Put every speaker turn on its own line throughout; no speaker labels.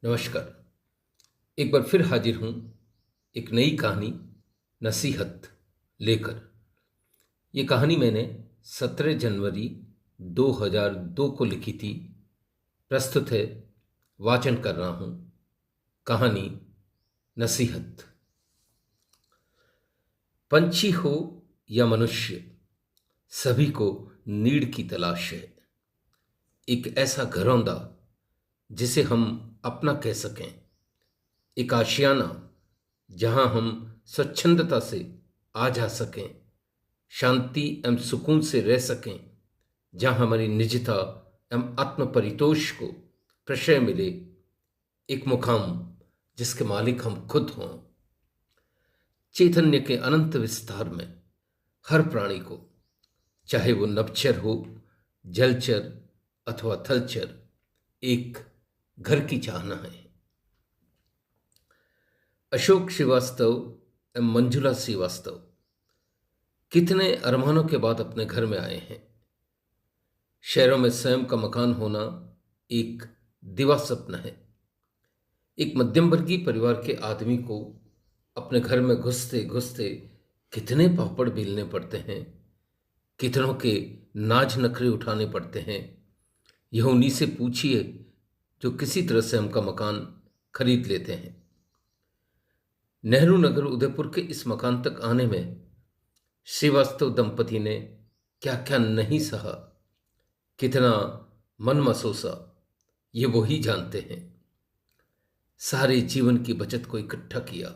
नमस्कार। एक बार फिर हाजिर हूँ एक नई कहानी नसीहत लेकर। ये कहानी मैंने 17 जनवरी 2002 को लिखी थी। प्रस्तुत है, वाचन कर रहा हूँ कहानी नसीहत। पंछी हो या मनुष्य, सभी को नीड की तलाश है। एक ऐसा घरौंदा जिसे हम अपना कह सकें, एक आशियाना जहां हम स्वच्छंदता से आ जा सकें, शांति एवं सुकून से रह सकें, जहां हमारी निजता एवं आत्म परितोष को प्रश्रय मिले, एक मुकाम जिसके मालिक हम खुद हों। चैतन्य के अनंत विस्तार में हर प्राणी को, चाहे वो नभचर हो, जलचर अथवा थलचर, एक घर की चाहना है। अशोक श्रीवास्तव एवं मंजुला श्रीवास्तव कितने अरमानों के बाद अपने घर में आए हैं। शहरों में स्वयं का मकान होना एक दिवा स्वप्न है। एक मध्यम वर्गीय परिवार के आदमी को अपने घर में घुसते घुसते कितने पापड़ बेलने पड़ते हैं, कितनों के नाज नखरे उठाने पड़ते हैं। यह उन्हीं से पूछिए जो किसी तरह से उनका मकान खरीद लेते हैं। नेहरू नगर उदयपुर के इस मकान तक आने में श्रीवास्तव दंपति ने क्या क्या नहीं सहा, कितना मन मसोसा, ये वो ही जानते हैं। सारे जीवन की बचत को इकट्ठा किया,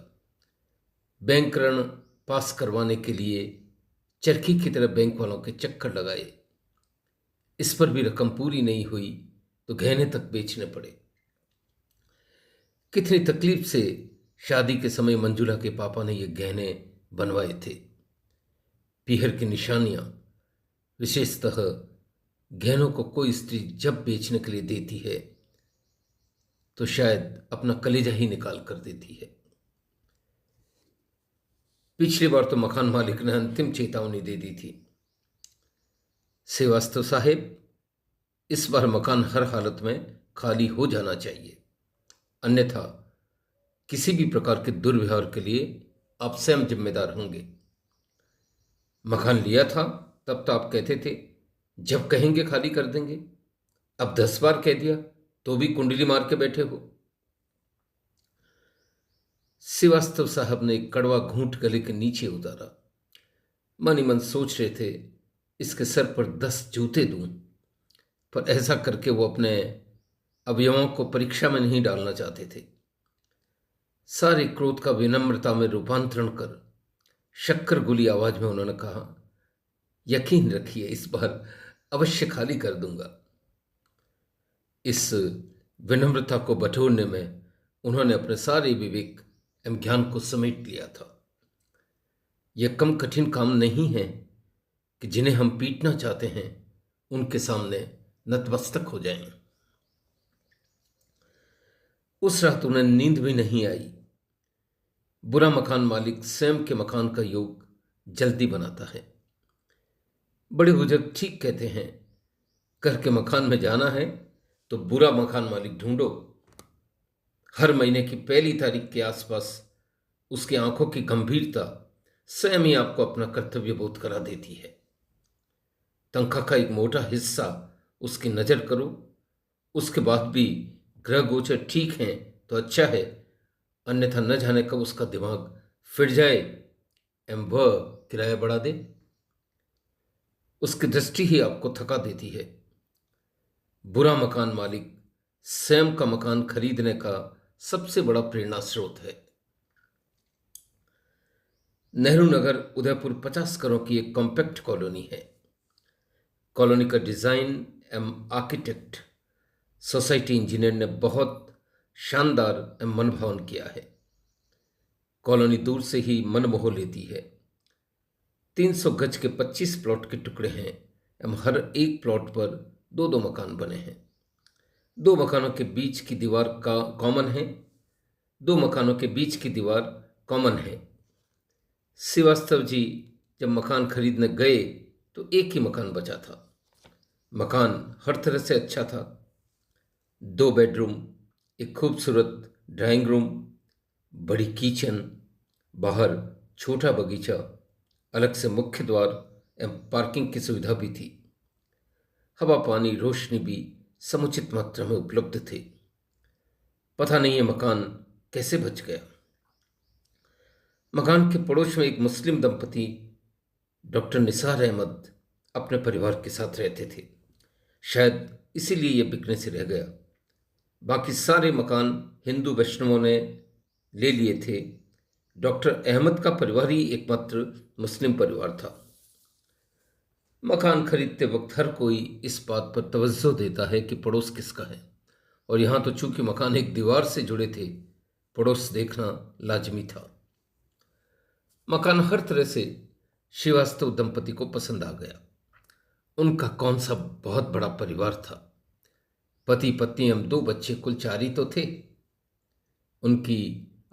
बैंक ऋण पास करवाने के लिए चरखी की तरह बैंक वालों के चक्कर लगाए। इस पर भी रकम पूरी नहीं हुई तो गहने तक बेचने पड़े। कितनी तकलीफ से शादी के समय मंजुला के पापा ने ये गहने बनवाए थे। पीहर की निशानियां, विशेषतः गहनों को कोई स्त्री जब बेचने के लिए देती है तो शायद अपना कलेजा ही निकाल कर देती है। पिछली बार तो मकान मालिक ने अंतिम चेतावनी दे दी थी, श्रीवास्तव साहेब, इस बार मकान हर हालत में खाली हो जाना चाहिए, अन्यथा किसी भी प्रकार के दुर्व्यवहार के लिए आप स्वयं जिम्मेदार होंगे। मकान लिया था तब तो आप कहते थे जब कहेंगे खाली कर देंगे। अब 10 बार कह दिया तो भी कुंडली मार के बैठे हो। श्रीवास्तव साहब ने एक कड़वा घूंट गले के नीचे उतारा। मन ही मन सोच रहे थे इसके सर पर 10 जूते दूं, पर ऐसा करके वो अपने अवयवों को परीक्षा में नहीं डालना चाहते थे। सारे क्रोध का विनम्रता में रूपांतरण कर शक्कर गुली आवाज में उन्होंने कहा, यकीन रखिए इस बार अवश्य खाली कर दूंगा। इस विनम्रता को बटोरने में उन्होंने अपने सारे विवेक एवं ज्ञान को समेट लिया था। यह कम कठिन काम नहीं है कि जिन्हें हम पीटना चाहते हैं उनके सामने नतमस्तक हो जाएं। उस रात उन्हें नींद भी नहीं आई। बुरा मकान मालिक स्वयं के मकान का योग जल्दी बनाता है। बड़े बुजुर्ग ठीक कहते हैं, घर के मकान में जाना है तो बुरा मकान मालिक ढूंढो। हर महीने की पहली तारीख के आसपास उसकी आंखों की गंभीरता स्वयं ही आपको अपना कर्तव्य बोध करा देती है। तनख्वाह का एक मोटा हिस्सा उसकी नजर करो, उसके बाद भी ग्रह गोचर ठीक है तो अच्छा है, अन्यथा न जाने कब उसका दिमाग फिर जाए एवं वह किराया बढ़ा दे। उसकी दृष्टि ही आपको थका देती है। बुरा मकान मालिक स्वयं का मकान खरीदने का सबसे बड़ा प्रेरणा स्रोत है। नेहरू नगर उदयपुर 50 करोड़ की एक कॉम्पैक्ट कॉलोनी है। कॉलोनी का डिजाइन एवं आर्किटेक्ट सोसाइटी इंजीनियर ने बहुत शानदार एवं मनभावन किया है। कॉलोनी दूर से ही मन मोह लेती है। 300 गज के 25 प्लॉट के टुकड़े हैं एवं हर एक प्लॉट पर 2-2 मकान बने हैं। 2 मकानों के बीच की दीवार का कॉमन है। 2 मकानों के बीच की दीवार कॉमन है। श्रीवास्तव जी जब मकान खरीदने गए तो एक ही मकान बचा था। मकान हर तरह से अच्छा था। 2 बेडरूम, एक खूबसूरत ड्राइंग रूम, बड़ी किचन, बाहर छोटा बगीचा, अलग से मुख्य द्वार एवं पार्किंग की सुविधा भी थी। हवा, पानी, रोशनी भी समुचित मात्रा में उपलब्ध थे। पता नहीं ये मकान कैसे बच गया। मकान के पड़ोस में एक मुस्लिम दंपति डॉक्टर निसार अहमद अपने परिवार के साथ रहते थे। शायद इसीलिए यह बिकने से रह गया। बाकी सारे मकान हिंदू वैष्णवों ने ले लिए थे। डॉक्टर अहमद का परिवार ही एकमात्र मुस्लिम परिवार था। मकान खरीदते वक्त हर कोई इस बात पर तवज्जो देता है कि पड़ोस किसका है, और यहाँ तो चूंकि मकान एक दीवार से जुड़े थे, पड़ोस देखना लाजमी था। मकान हर तरह से श्रीवास्तव दंपति को पसंद आ गया। उनका कौन सा बहुत बड़ा परिवार था। पति पत्नी एवं 2 बच्चे, कुल 4 ही तो थे। उनकी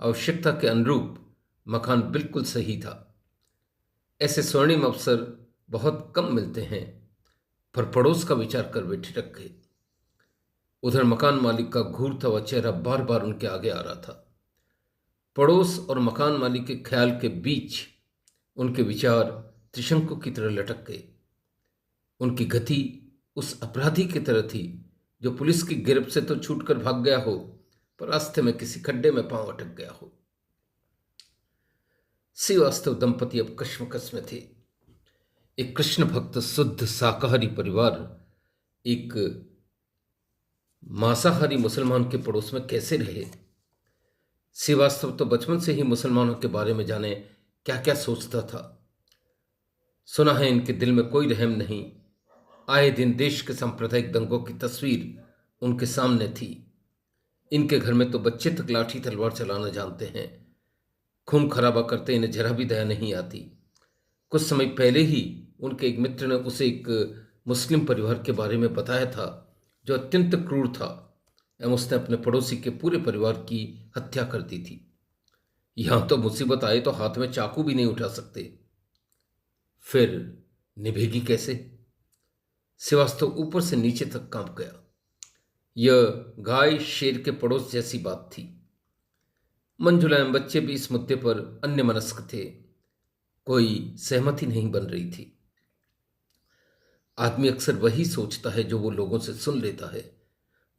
आवश्यकता के अनुरूप मकान बिल्कुल सही था। ऐसे स्वर्णिम अवसर बहुत कम मिलते हैं, पर पड़ोस का विचार कर वे ठिठक गए। उधर मकान मालिक का घूरता हुआ चेहरा बार बार उनके आगे आ रहा था। पड़ोस और मकान मालिक के ख्याल के बीच उनके विचार त्रिशंकु की तरह लटक गए। उनकी गति उस अपराधी की तरह थी जो पुलिस की गिरफ्त से तो छूटकर भाग गया हो, पर रास्ते में किसी खड्डे में पांव अटक गया हो। श्रीवास्तव दंपति अब कश्मकश में थे। एक कृष्ण भक्त शुद्ध शाकाहारी परिवार एक मांसाहारी मुसलमान के पड़ोस में कैसे रहे। श्रीवास्तव तो बचपन से ही मुसलमानों के बारे में जाने क्या क्या सोचता था। सुना है इनके दिल में कोई रहम नहीं। आए दिन देश के सांप्रदायिक दंगों की तस्वीर उनके सामने थी। इनके घर में तो बच्चे तक लाठी तलवार चलाना जानते हैं। खून खराबा करते इन्हें जरा भी दया नहीं आती। कुछ समय पहले ही उनके एक मित्र ने उसे एक मुस्लिम परिवार के बारे में बताया था जो अत्यंत क्रूर था एवं उसने अपने पड़ोसी के पूरे परिवार की हत्या कर दी थी। यहां तो मुसीबत आए तो हाथ में चाकू भी नहीं उठा सकते, फिर निभेगी कैसे। श्रीवास्तव ऊपर से नीचे तक कांप गया। यह गाय शेर के पड़ोस जैसी बात थी। मंजुला एवं बच्चे भी इस मुद्दे पर अन्यमनस्क थे। कोई सहमति नहीं बन रही थी। आदमी अक्सर वही सोचता है जो वो लोगों से सुन लेता है।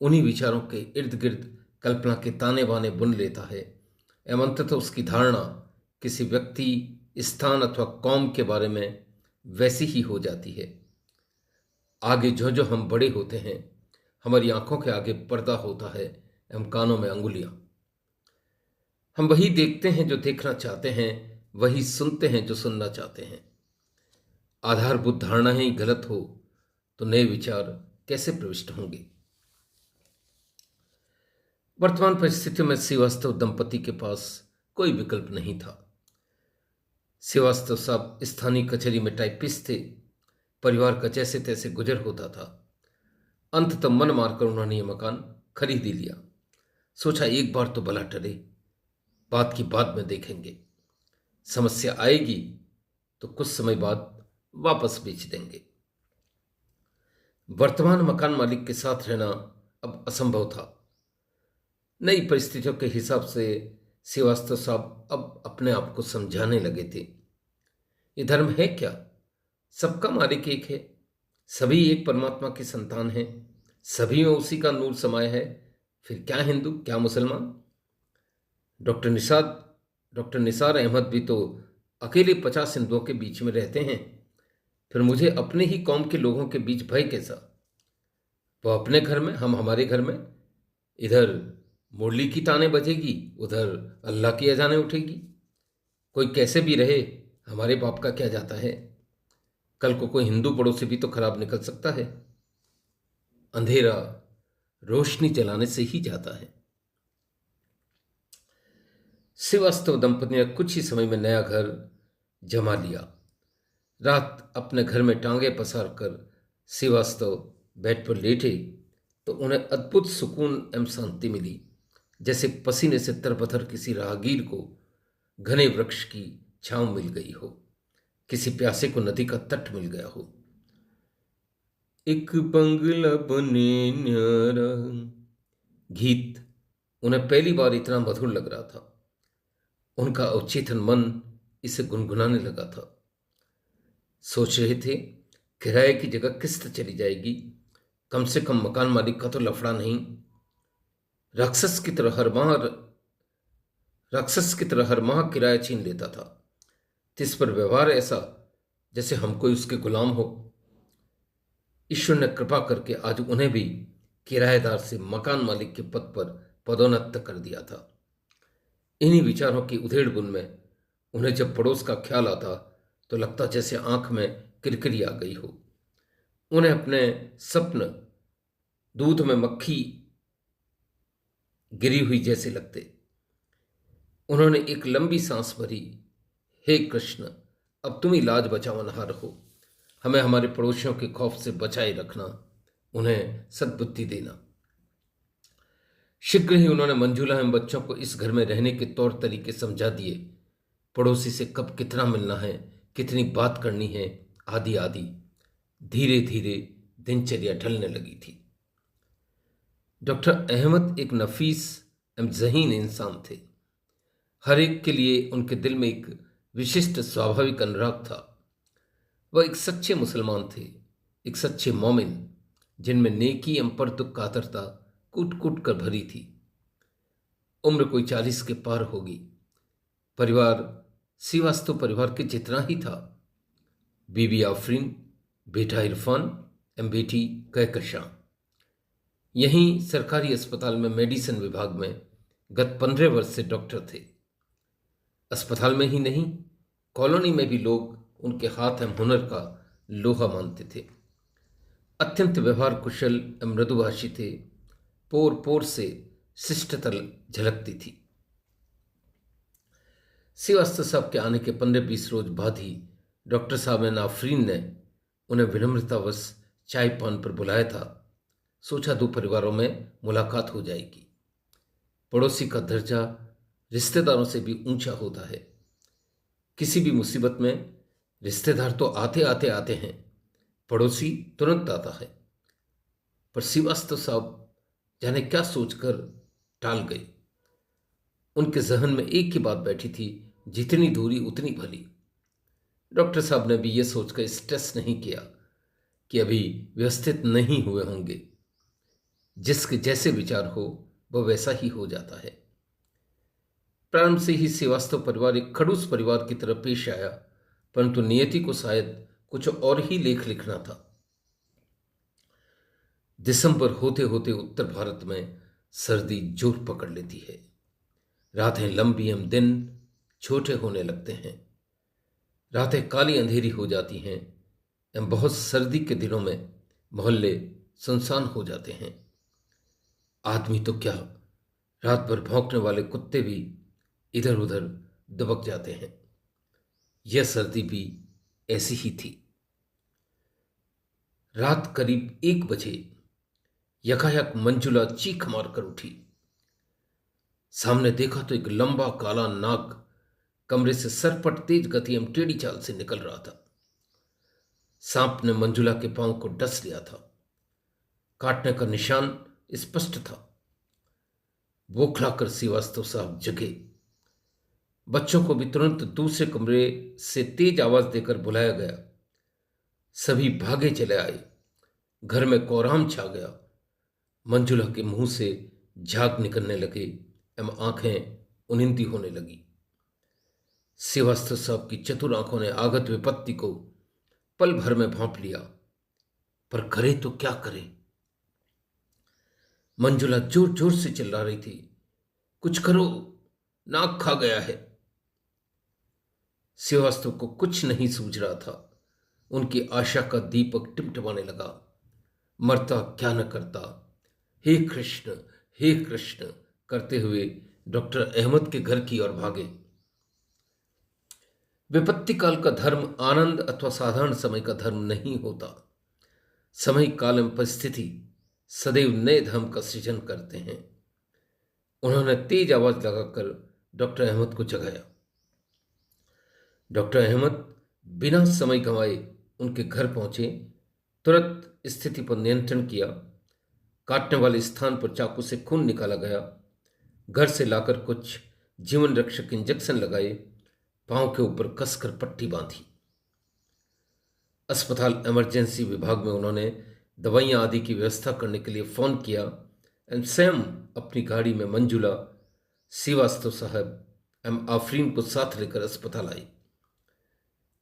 उन्हीं विचारों के इर्द गिर्द कल्पना के ताने बाने बुन लेता है एवं अंततः उसकी धारणा किसी व्यक्ति, स्थान अथवा कौम के बारे में वैसी ही हो जाती है। आगे जो जो हम बड़े होते हैं, हमारी आंखों के आगे पर्दा होता है एवं कानों में अंगुलियां। हम वही देखते हैं जो देखना चाहते हैं, वही सुनते हैं जो सुनना चाहते हैं। आधारभूत धारणाएं ही गलत हो तो नए विचार कैसे प्रविष्ट होंगे। वर्तमान परिस्थितियों में श्रीवास्तव दंपति के पास कोई विकल्प नहीं था। श्रीवास्तव साहब स्थानीय कचहरी में टाइपिस्ट थे। परिवार का जैसे तैसे गुजर होता था। अंततः मन मारकर उन्होंने यह मकान खरीद ही लिया। सोचा एक बार तो भला टले, बात की बाद में देखेंगे। समस्या आएगी तो कुछ समय बाद वापस बेच देंगे। वर्तमान मकान मालिक के साथ रहना अब असंभव था। नई परिस्थितियों के हिसाब से श्रीवास्तव साहब अब अपने आप को समझाने लगे थे। ये धर्म है क्या? सबका मालिक एक है। सभी एक परमात्मा की संतान हैं। सभी में उसी का नूर समाया है। फिर क्या हिंदू, क्या मुसलमान। डॉक्टर निसार अहमद भी तो अकेले 50 हिंदुओं के बीच में रहते हैं। फिर मुझे अपने ही कौम के लोगों के बीच भय कैसा? वो अपने घर में, हम हमारे घर में। इधर मुरली की ताने बजेगी, उधर अल्लाह की अजानें उठेगी। कोई कैसे भी रहे, हमारे बाप का क्या जाता है। कल को कोई हिंदू पड़ोसी भी तो खराब निकल सकता है। अंधेरा रोशनी जलाने से ही जाता है। श्रीवास्तव दंपति ने कुछ ही समय में नया घर जमा लिया। रात अपने घर में टांगे पसार कर श्रीवास्तव बेड पर लेटे तो उन्हें अद्भुत सुकून एवं शांति मिली, जैसे पसीने से तरबतर किसी राहगीर को घने वृक्ष की छांव मिल गई हो, किसी प्यासे को नदी का तट मिल गया हो। एक बंगला बने न्यारा, गीत उन्हें पहली बार इतना मधुर लग रहा था। उनका अवचेतन मन इसे गुनगुनाने लगा था। सोच रहे थे, किराए की जगह किस्त चली जाएगी, कम से कम मकान मालिक का तो लफड़ा नहीं। राक्षस की तरह हर माह राक्षस की तरह हर माह किराया छीन लेता था। इस पर व्यवहार ऐसा जैसे हम कोई उसके गुलाम हो। ईश्वर ने कृपा करके आज उन्हें भी किराएदार से मकान मालिक के पद पर पदोन्नत कर दिया था। इन्हीं विचारों की उधेड़ बुन में उन्हें जब पड़ोस का ख्याल आता तो लगता जैसे आंख में किरकिरी आ गई हो। उन्हें अपने स्वप्न दूध में मक्खी गिरी हुई जैसे लगते। उन्होंने एक लंबी सांस भरी। हे कृष्ण, अब तुम ही लाज बचावनहार हो। हमें हमारे पड़ोसियों के खौफ से बचाए रखना, उन्हें सद्बुद्धि देना। शीघ्र ही उन्होंने मंजुला एवं बच्चों को इस घर में रहने के तौर तरीके समझा दिए। पड़ोसी से कब कितना मिलना है, कितनी बात करनी है, आदि आदि। धीरे धीरे दिनचर्या ढलने लगी थी। डॉक्टर अहमद एक नफीस एवं ज़हीन इंसान थे। हर एक के लिए उनके दिल में एक विशिष्ट स्वाभाविक अनुराग था। वह एक सच्चे मुसलमान थे, एक सच्चे मोमिन, जिनमें नेकी एवं परतुक कातरता कूट कूट कर भरी थी। उम्र कोई 40 के पार होगी। परिवार श्रीवास्तव परिवार के जितना ही था। बीबी आफरीन, बेटा इरफान एवं बेटी कहकशां। यहीं सरकारी अस्पताल में मेडिसिन विभाग में गत 15 वर्ष से डॉक्टर थे। अस्पताल में ही नहीं, कॉलोनी में भी लोग उनके हाथ एवं हुनर का लोहा मानते थे। अत्यंत व्यवहार कुशल एवं मृदुभाषी थे। पोर पोर से शिष्टता झलकती थी। श्रीवास्तव साहब के आने के 15-20 रोज बाद ही डॉक्टर साहब एवं आफरीन ने उन्हें विनम्रतावश चाय पान पर बुलाया था। सोचा 2 परिवारों में मुलाकात हो जाएगी। पड़ोसी का दर्जा रिश्तेदारों से भी ऊंचा होता है। किसी भी मुसीबत में रिश्तेदार तो आते आते आते हैं, पड़ोसी तुरंत आता है। पर श्रीवास्तव साहब जाने क्या सोचकर टाल गए। उनके जहन में एक ही बात बैठी थी, जितनी दूरी उतनी भली। डॉक्टर साहब ने भी यह सोचकर स्ट्रेस नहीं किया कि अभी व्यवस्थित नहीं हुए होंगे। जिसके जैसे विचार हो वह वैसा ही हो जाता है। प्रारंभ से ही श्रीवास्तव परिवार एक खड़ूस परिवार की तरह पेश आया, परंतु नियति को शायद कुछ और ही लेख लिखना था। दिसंबर होते होते उत्तर भारत में सर्दी जोर पकड़ लेती है। रातें लंबी एवं दिन छोटे होने लगते हैं। रातें काली अंधेरी हो जाती हैं एवं बहुत सर्दी के दिनों में मोहल्ले सुनसान हो जाते हैं। आदमी तो क्या, रात भर भौंकने वाले कुत्ते भी इधर उधर दबक जाते हैं। यह सर्दी भी ऐसी ही थी। रात करीब 1 बजे यकायक मंजुला चीख मार कर उठी। सामने देखा तो एक लंबा काला नाग कमरे से सरपट तेज गति एवं टेढ़ी चाल से निकल रहा था। सांप ने मंजुला के पांव को डस लिया था। काटने का निशान स्पष्ट था। बौखलाकर श्रीवास्तव साहब जगे। बच्चों को भी तुरंत दूसरे कमरे से तेज आवाज देकर बुलाया गया। सभी भागे चले आए। घर में कोहराम छा गया। मंजुला के मुंह से झाग निकलने लगे एवं आंखें उनिंदी होने लगी। श्रीवास्तव साहब की चतुर आंखों ने आगत विपत्ति को पल भर में भांप लिया, पर करे तो क्या करे। मंजुला जोर जोर से चिल्ला रही थी, कुछ करो, नाक खा गया है। श्रीवास्तव को कुछ नहीं सूझ रहा था। उनकी आशा का दीपक टिमटिमाने लगा। मरता क्या न करता। हे कृष्ण करते हुए डॉक्टर अहमद के घर की ओर भागे। विपत्ति काल का धर्म आनंद अथवा साधारण समय का धर्म नहीं होता। समय काल एवं परिस्थिति सदैव नए धर्म का सृजन करते हैं। उन्होंने तेज आवाज लगाकर डॉक्टर अहमद को जगाया। डॉक्टर अहमद बिना समय गंवाए उनके घर पहुंचे। तुरंत स्थिति पर नियंत्रण किया। काटने वाले स्थान पर चाकू से खून निकाला गया। घर से लाकर कुछ जीवन रक्षक इंजेक्शन लगाए, पांव के ऊपर कसकर पट्टी बांधी। अस्पताल इमरजेंसी विभाग में उन्होंने दवाइयां आदि की व्यवस्था करने के लिए फ़ोन किया एंड स्वयं अपनी गाड़ी में मंजुला श्रीवास्तव साहब एम आफरीन को साथ लेकर अस्पताल आई।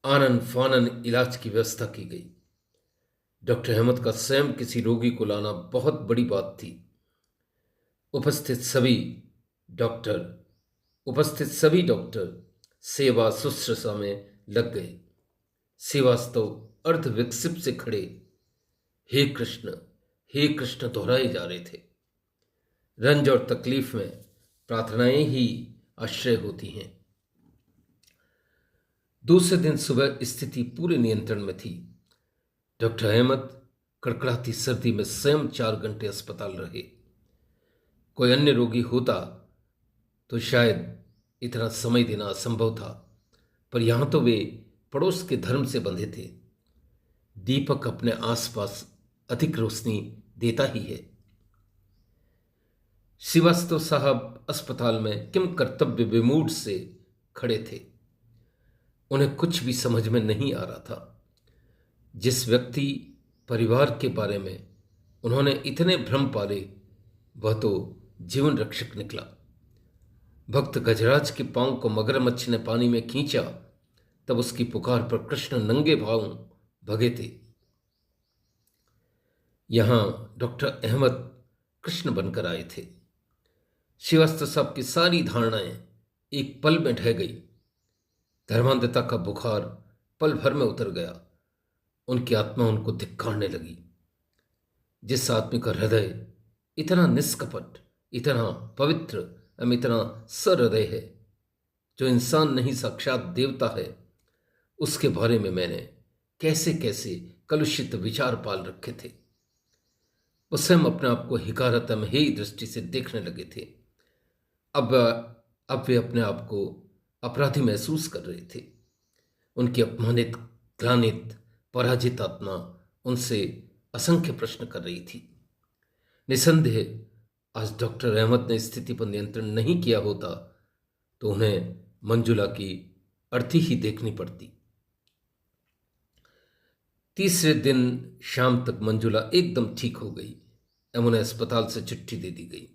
आनन फानन इलाज की व्यवस्था की गई। डॉक्टर अहमद का स्वयं किसी रोगी को लाना बहुत बड़ी बात थी। उपस्थित सभी डॉक्टर सेवा शुश्रूषा में लग गए। श्रीवास्तव अर्ध विक्षिप्त से खड़े हे कृष्ण दोहराए जा रहे थे। रंज और तकलीफ में प्रार्थनाएं ही आश्रय होती हैं। दूसरे दिन सुबह स्थिति पूरे नियंत्रण में थी। डॉक्टर अहमद कड़कड़ाती सर्दी में स्वयं 4 घंटे अस्पताल रहे। कोई अन्य रोगी होता तो शायद इतना समय देना असंभव था, पर यहां तो वे पड़ोस के धर्म से बंधे थे। दीपक अपने आसपास अधिक रोशनी देता ही है। श्रीवास्तव साहब अस्पताल में किम कर्तव्य विमूढ़ से खड़े थे। उन्हें कुछ भी समझ में नहीं आ रहा था। जिस व्यक्ति परिवार के बारे में उन्होंने इतने भ्रम पाले, वह तो जीवन रक्षक निकला। भक्त गजराज के पांव को मगरमच्छ ने पानी में खींचा, तब उसकी पुकार पर कृष्ण नंगे भाव भगे थे। यहां डॉक्टर अहमद कृष्ण बनकर आए थे। श्रीवास्तव साहब की सारी धारणाएं एक पल में ढह गई। धर्मांधता का बुखार पल भर में उतर गया। उनकी आत्मा उनको धिक्कारने लगी। जिस आदमी का हृदय इतना निष्कपट, इतना पवित्र एवं इतना सहृदय है, जो इंसान नहीं साक्षात देवता है, उसके बारे में मैंने कैसे कैसे कलुषित विचार पाल रखे थे। वो स्वयं अपने आप को हिकारत एवं हेय दृष्टि से देखने लगे थे। अब वे अपने आप को अपराधी महसूस कर रहे थे। उनकी अपमानित, ग्लानित, पराजित आत्मा उनसे असंख्य प्रश्न कर रही थी। निसंदेह आज डॉक्टर अहमद ने स्थिति पर नियंत्रण नहीं किया होता तो उन्हें मंजुला की अर्थी ही देखनी पड़ती। तीसरे दिन शाम तक मंजुला एकदम ठीक हो गई एवं उन्हें अस्पताल से चिट्ठी दे दी गई।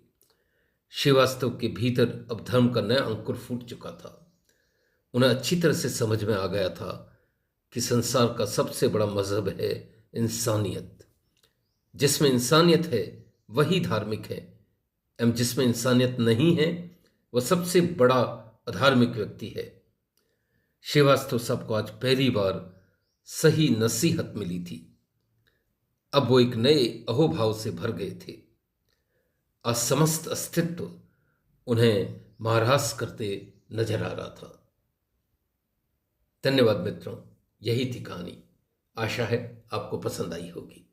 श्रीवास्तव के भीतर अब धर्म का नया अंकुर फूट चुका था। उन्हें अच्छी तरह से समझ में आ गया था कि संसार का सबसे बड़ा मजहब है इंसानियत। जिसमें इंसानियत है वही धार्मिक है, एवं जिसमें इंसानियत नहीं है वह सबसे बड़ा अधार्मिक व्यक्ति है। श्रीवास्तव साहब को आज पहली बार सही नसीहत मिली थी। अब वो एक नए अहोभाव से भर गए थे। आज समस्त अस्तित्व उन्हें महारास करते नजर आ रहा था। धन्यवाद मित्रों, यही थी कहानी। आशा है आपको पसंद आई होगी।